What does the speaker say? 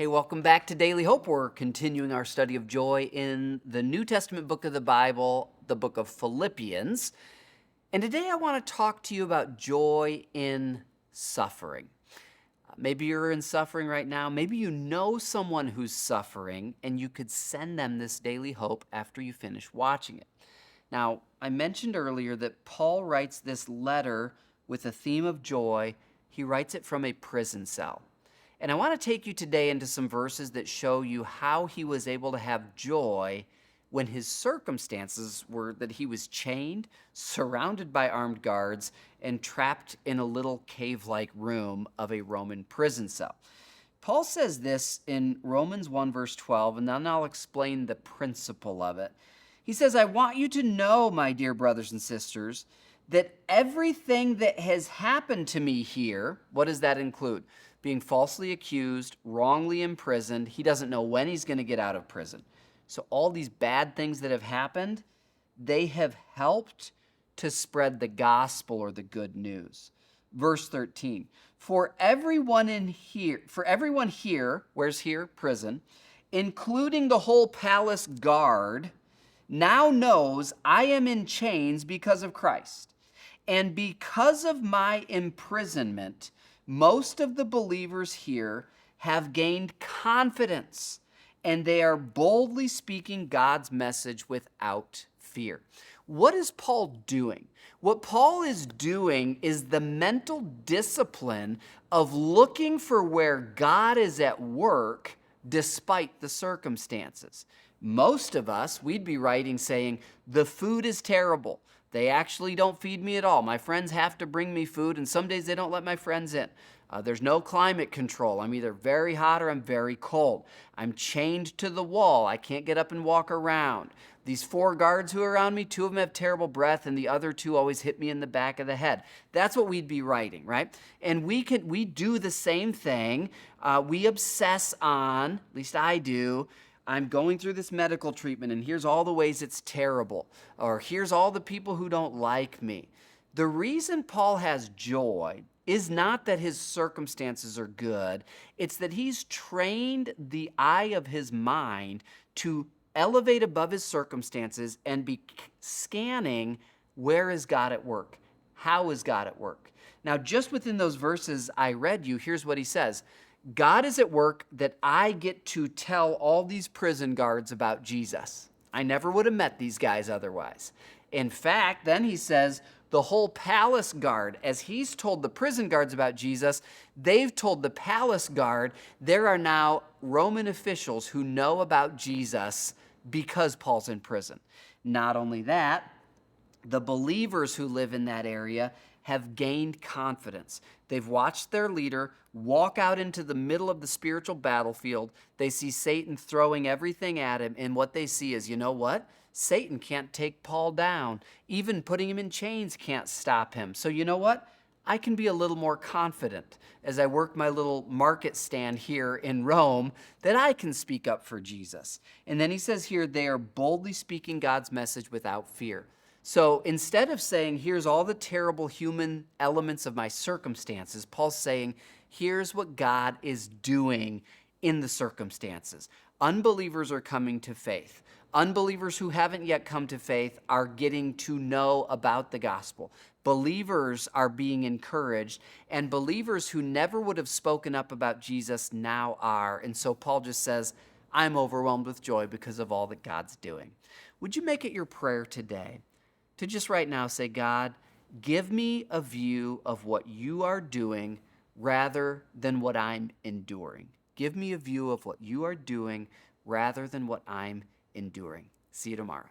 Hey, welcome back to Daily Hope. We're continuing our study of joy in the New Testament book of the Bible, the book of Philippians. And today I want to talk to you about joy in suffering. Maybe you're in suffering right now. Maybe you know someone who's suffering, and you could send them this Daily Hope after you finish watching it. Now, I mentioned earlier that Paul writes this letter with a theme of joy. He writes it from a prison cell. And I want to take you today into some verses that show you how he was able to have joy when his circumstances were that he was chained, surrounded by armed guards, and trapped in a little cave-like room of a Roman prison cell. Paul says this in Romans 1 verse 12, and then I'll explain the principle of it. He says, I want you to know, my dear brothers and sisters, that everything that has happened to me here, what does that include? Being falsely accused, wrongly imprisoned. He doesn't know when he's going to get out of prison. So all these bad things that have happened, they have helped to spread the gospel or the good news. Verse 13, for everyone here, where's here? Prison, including the whole palace guard, now knows I am in chains because of Christ. And because of my imprisonment, most of the believers here have gained confidence, and they are boldly speaking God's message without fear. What is Paul doing? What Paul is doing is the mental discipline of looking for where God is at work despite the circumstances. Most of us, we'd be writing saying, the food is terrible. They actually don't feed me at all. My friends have to bring me food, and some days they don't let my friends in. There's no climate control. I'm either very hot or I'm very cold. I'm chained to the wall. I can't get up and walk around. These 4 guards who are around me, 2 of them have terrible breath, and the other 2 always hit me in the back of the head. That's what we'd be writing, right? And we do the same thing. We obsess on, at least I do, I'm going through this medical treatment, and here's all the ways it's terrible. Or here's all the people who don't like me. The reason Paul has joy is not that his circumstances are good. It's that he's trained the eye of his mind to elevate above his circumstances and be scanning, where is God at work? How is God at work? Now, just within those verses I read you, here's what he says. God is at work that I get to tell all these prison guards about Jesus. I never would have met these guys otherwise. In fact, then he says, the whole palace guard, as he's told the prison guards about Jesus, they've told the palace guard there are now Roman officials who know about Jesus because Paul's in prison. Not only that, the believers who live in that area have gained confidence. They've watched their leader walk out into the middle of the spiritual battlefield. They see Satan throwing everything at him, and what they see is, you know what? Satan can't take Paul down. Even putting him in chains can't stop him. So you know what? I can be a little more confident as I work my little market stand here in Rome that I can speak up for Jesus. And then he says here, they are boldly speaking God's message without fear. So instead of saying, here's all the terrible human elements of my circumstances, Paul's saying, here's what God is doing in the circumstances. Unbelievers are coming to faith. Unbelievers who haven't yet come to faith are getting to know about the gospel. Believers are being encouraged, and believers who never would have spoken up about Jesus now are. And so Paul just says, I'm overwhelmed with joy because of all that God's doing. Would you make it your prayer today to just right now say, God, give me a view of what you are doing rather than what I'm enduring. Give me a view of what you are doing rather than what I'm enduring. See you tomorrow.